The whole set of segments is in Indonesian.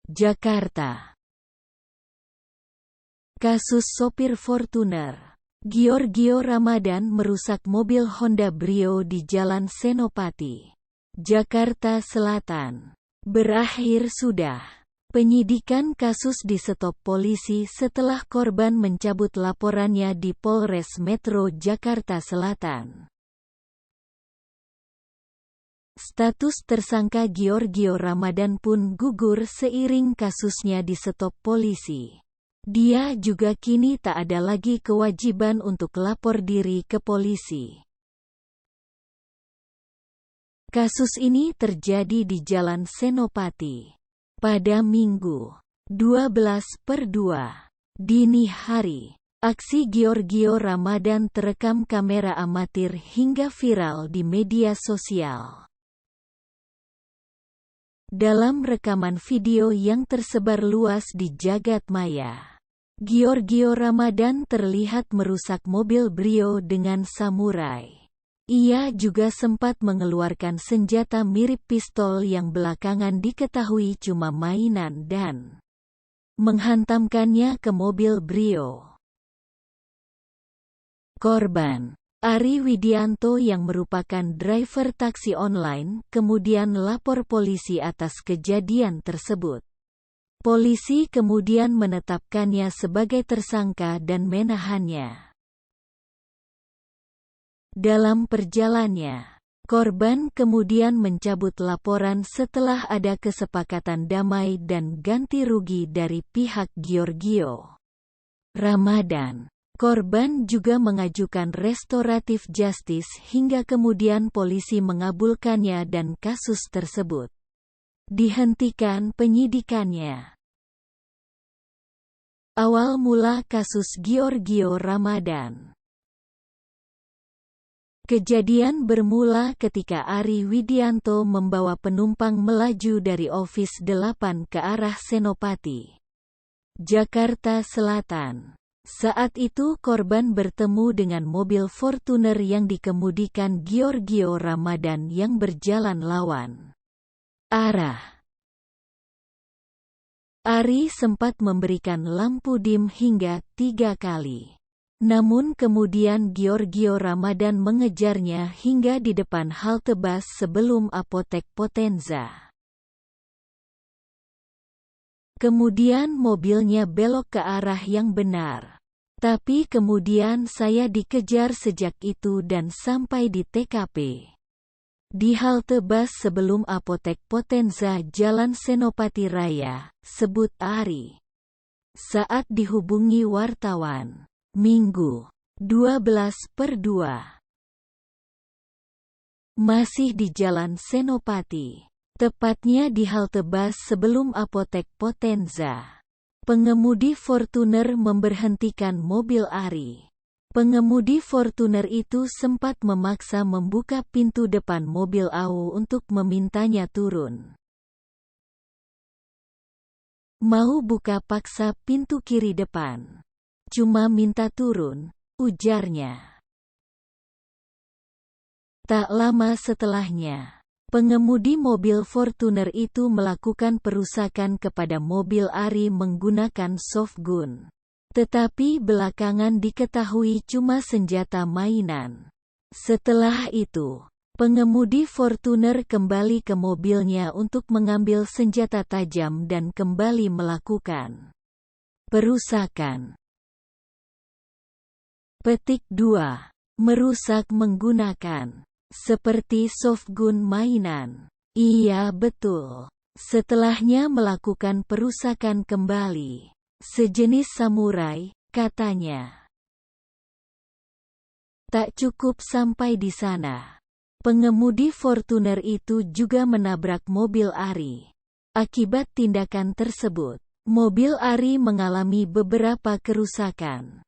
Jakarta. Kasus sopir Fortuner. Giorgio Ramadan merusak mobil Honda Brio di Jalan Senopati, Jakarta Selatan. Berakhir sudah. Penyidikan kasus di-stop polisi setelah korban mencabut laporannya di Polres Metro Jakarta Selatan. Status tersangka Giorgio Ramadan pun gugur seiring kasusnya di-stop polisi. Dia juga kini tak ada lagi kewajiban untuk lapor diri ke polisi. Kasus ini terjadi di Jalan Senopati pada Minggu 12/2 dini hari. Aksi Giorgio Ramadan terekam kamera amatir hingga viral di media sosial. Dalam rekaman video yang tersebar luas di jagat maya, Giorgio Ramadan terlihat merusak mobil Brio dengan samurai. Ia juga sempat mengeluarkan senjata mirip pistol yang belakangan diketahui cuma mainan dan menghantamkannya ke mobil Brio. Korban, Ari Widianto yang merupakan driver taksi online, kemudian lapor polisi atas kejadian tersebut. Polisi kemudian menetapkannya sebagai tersangka dan menahannya. Dalam perjalanannya, korban kemudian mencabut laporan setelah ada kesepakatan damai dan ganti rugi dari pihak Giorgio Ramadan. Korban juga mengajukan restoratif justice hingga kemudian polisi mengabulkannya dan kasus tersebut dihentikan penyidikannya. Awal mula kasus Giorgio Ramadan. Kejadian bermula ketika Ari Widianto membawa penumpang melaju dari Office 8 ke arah Senopati, Jakarta Selatan. Saat itu korban bertemu dengan mobil Fortuner yang dikemudikan Giorgio Ramadan yang berjalan lawan arah. Ari sempat memberikan lampu dim hingga 3 kali. Namun kemudian Giorgio Ramadan mengejarnya hingga di depan halte bus sebelum Apotek Potenza. Kemudian mobilnya belok ke arah yang benar. Tapi kemudian saya dikejar sejak itu dan sampai di TKP. Di halte bus sebelum Apotek Potenza Jalan Senopati Raya, sebut Ari. Saat dihubungi wartawan, Minggu 12/2. Masih di Jalan Senopati. Tepatnya di halte bus sebelum Apotek Potenza. Pengemudi Fortuner memberhentikan mobil Ari. Pengemudi Fortuner itu sempat memaksa membuka pintu depan mobil AU untuk memintanya turun. Mau buka paksa pintu kiri depan. Cuma minta turun, ujarnya. Tak lama setelahnya, pengemudi mobil Fortuner itu melakukan perusakan kepada mobil Ari menggunakan softgun. Tetapi belakangan diketahui cuma senjata mainan. Setelah itu, pengemudi Fortuner kembali ke mobilnya untuk mengambil senjata tajam dan kembali melakukan perusakan. Petik 2. Merusak menggunakan seperti softgun mainan. Iya betul. Setelahnya melakukan perusakan kembali. Sejenis samurai, katanya. Tak cukup sampai di sana. Pengemudi Fortuner itu juga menabrak mobil Ari. Akibat tindakan tersebut, mobil Ari mengalami beberapa kerusakan.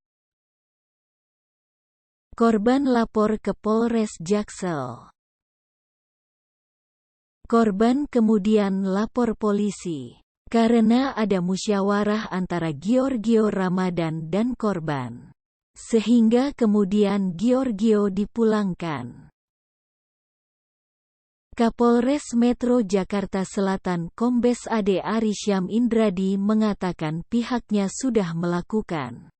Korban lapor ke Polres Jaksel. Korban kemudian lapor polisi, karena ada musyawarah antara Giorgio Ramadan dan korban. Sehingga kemudian Giorgio dipulangkan. Kapolres Metro Jakarta Selatan Kombes Ade Arysyam Indradi mengatakan pihaknya sudah melakukan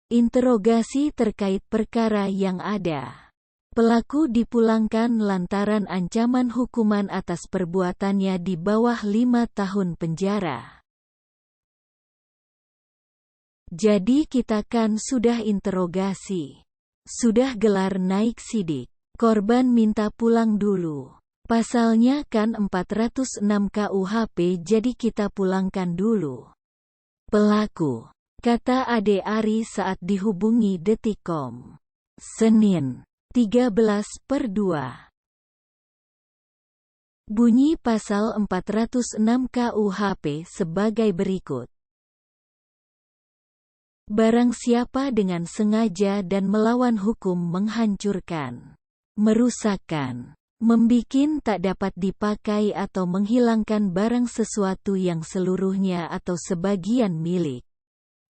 interogasi terkait perkara yang ada. Pelaku dipulangkan lantaran ancaman hukuman atas perbuatannya di bawah 5 tahun penjara. Jadi kita kan sudah interogasi. Sudah gelar naik sidik. Korban minta pulang dulu. Pasalnya kan 406 KUHP, jadi kita pulangkan dulu. Pelaku, kata Ade Ari saat dihubungi Detikcom. Senin, 13/2. Bunyi pasal 406 KUHP sebagai berikut. Barang siapa dengan sengaja dan melawan hukum menghancurkan, merusakkan, membikin tak dapat dipakai atau menghilangkan barang sesuatu yang seluruhnya atau sebagian milik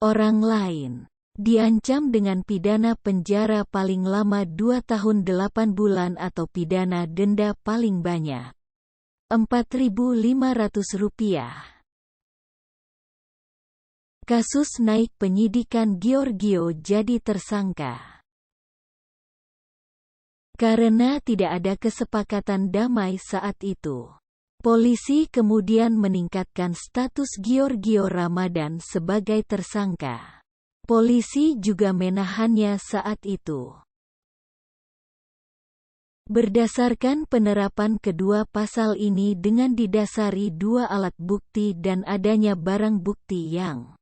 orang lain, diancam dengan pidana penjara paling lama 2 tahun 8 bulan atau pidana denda paling banyak Rp4.500. Kasus naik penyidikan, Giorgio jadi tersangka. Karena tidak ada kesepakatan damai saat itu, polisi kemudian meningkatkan status Giorgio Ramadan sebagai tersangka. Polisi juga menahannya saat itu. Berdasarkan penerapan kedua pasal ini dengan didasari 2 alat bukti dan adanya barang bukti yang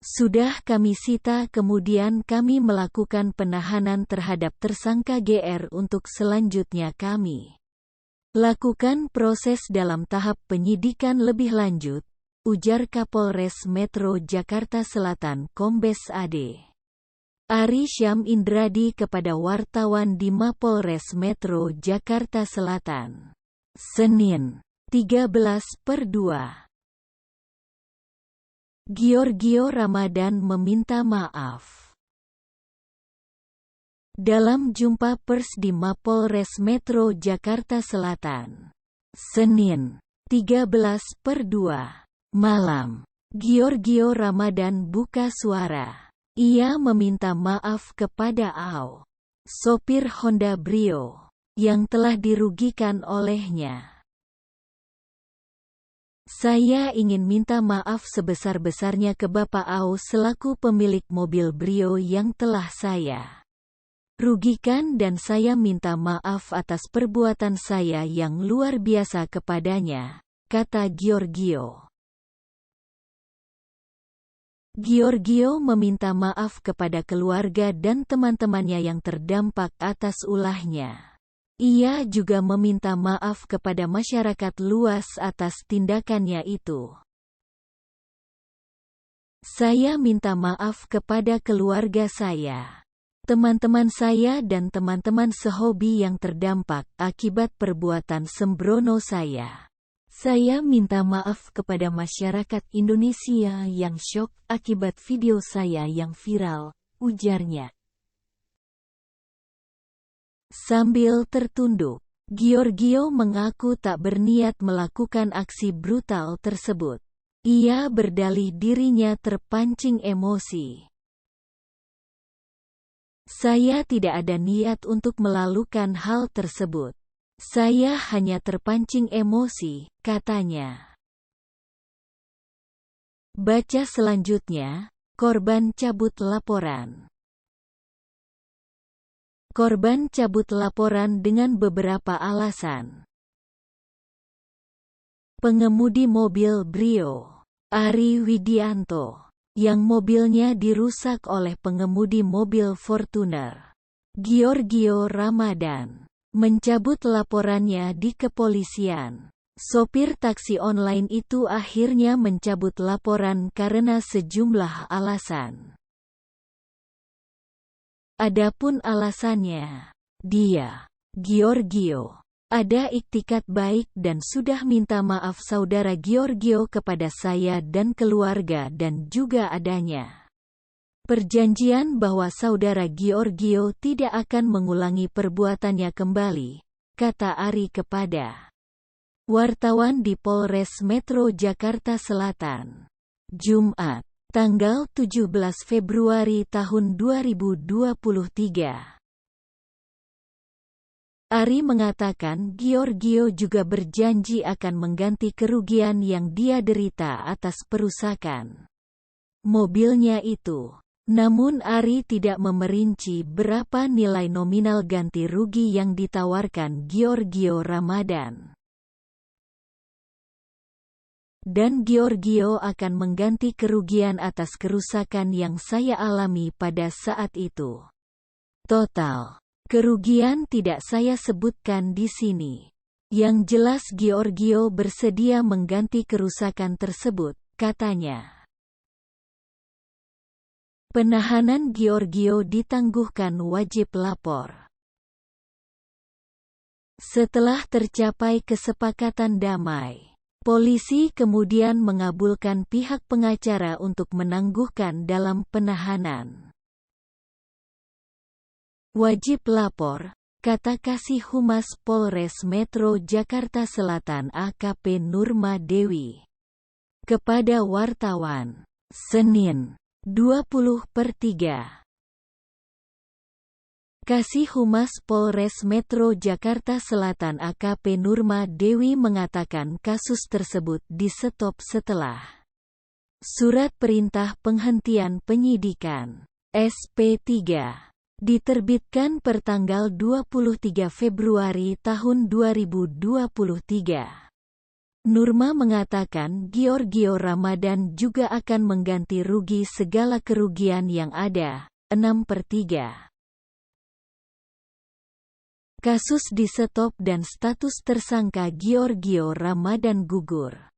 sudah kami sita, kemudian kami melakukan penahanan terhadap tersangka GR untuk selanjutnya kami lakukan proses dalam tahap penyidikan lebih lanjut, ujar Kapolres Metro Jakarta Selatan Kombes Ade Arysyam Indradi kepada wartawan di Mapolres Metro Jakarta Selatan. Senin, 13/2. Giorgio Ramadan meminta maaf. Dalam jumpa pers di Mapolres Metro Jakarta Selatan, Senin, 13/2 malam, Giorgio Ramadan buka suara. Ia meminta maaf kepada AO, sopir Honda Brio, yang telah dirugikan olehnya. Saya ingin minta maaf sebesar-besarnya ke Bapak AO selaku pemilik mobil Brio yang telah saya rugikan, dan saya minta maaf atas perbuatan saya yang luar biasa kepadanya, kata Giorgio. Giorgio meminta maaf kepada keluarga dan teman-temannya yang terdampak atas ulahnya. Ia juga meminta maaf kepada masyarakat luas atas tindakannya itu. Saya minta maaf kepada keluarga saya, teman-teman saya dan teman-teman sehobi yang terdampak akibat perbuatan sembrono saya. Saya minta maaf kepada masyarakat Indonesia yang syok akibat video saya yang viral, ujarnya. Sambil tertunduk, Giorgio mengaku tak berniat melakukan aksi brutal tersebut. Ia berdalih dirinya terpancing emosi. Saya tidak ada niat untuk melakukan hal tersebut. Saya hanya terpancing emosi, katanya. Baca selanjutnya, korban cabut laporan. Korban cabut laporan dengan beberapa alasan. Pengemudi mobil Brio, Ari Widianto, yang mobilnya dirusak oleh pengemudi mobil Fortuner, Giorgio Ramadan, mencabut laporannya di kepolisian. Sopir taksi online itu akhirnya mencabut laporan karena sejumlah alasan. Adapun alasannya, dia, Giorgio, ada iktikat baik dan sudah minta maaf saudara Giorgio kepada saya dan keluarga, dan juga adanya perjanjian bahwa saudara Giorgio tidak akan mengulangi perbuatannya kembali. kata Ari kepada wartawan di Polres Metro Jakarta Selatan. Jumat, tanggal 17 Februari tahun 2023. Ari mengatakan Giorgio juga berjanji akan mengganti kerugian yang dia derita atas perusakan mobilnya itu. Namun Ari tidak memerinci berapa nilai nominal ganti rugi yang ditawarkan Giorgio Ramadan. Dan Giorgio akan mengganti kerugian atas kerusakan yang saya alami pada saat itu. Total kerugian tidak saya sebutkan di sini. Yang jelas Giorgio bersedia mengganti kerusakan tersebut, katanya. Penahanan Giorgio ditangguhkan wajib lapor. Setelah tercapai kesepakatan damai, polisi kemudian mengabulkan pihak pengacara untuk menangguhkan dalam penahanan. Wajib lapor, kata Kasih Humas Polres Metro Jakarta Selatan AKP Nurma Dewi kepada wartawan, Senin, 20/3. Kasih Humas Polres Metro Jakarta Selatan AKP Nurma Dewi mengatakan kasus tersebut di-stop setelah Surat Perintah Penghentian Penyidikan (SP3) diterbitkan pertanggal 23 Februari tahun 2023. Nurma mengatakan Giorgio Ramadan juga akan mengganti rugi segala kerugian yang ada, 6/3. Kasus di-stop dan status tersangka Giorgio Ramadan gugur.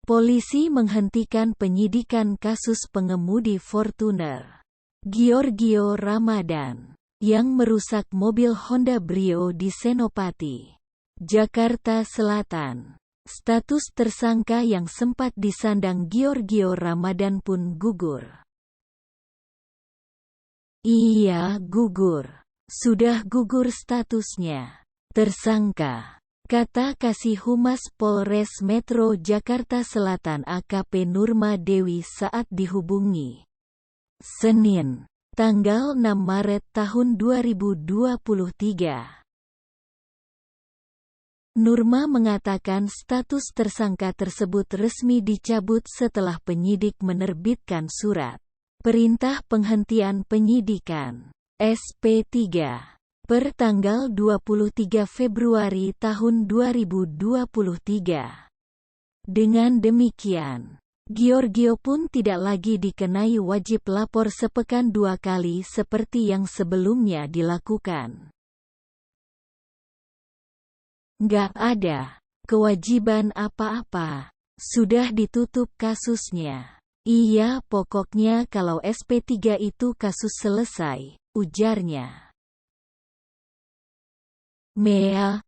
Polisi menghentikan penyidikan kasus pengemudi Fortuner Giorgio Ramadan yang merusak mobil Honda Brio di Senopati, Jakarta Selatan. Status tersangka yang sempat disandang Giorgio Ramadan pun gugur. Iya, gugur. Sudah gugur statusnya. Tersangka, kata Kasih Humas Polres Metro Jakarta Selatan AKP Nurma Dewi saat dihubungi Senin, tanggal 6 Maret tahun 2023. Nurma mengatakan status tersangka tersebut resmi dicabut setelah penyidik menerbitkan surat Perintah Penghentian Penyidikan (SP3) per tanggal 23 Februari tahun 2023. Dengan demikian, Giorgio pun tidak lagi dikenai wajib lapor sepekan 2 kali seperti yang sebelumnya dilakukan. Nggak ada kewajiban apa-apa. Sudah ditutup kasusnya. Iya, pokoknya kalau SP3 itu kasus selesai, ujarnya. Mea.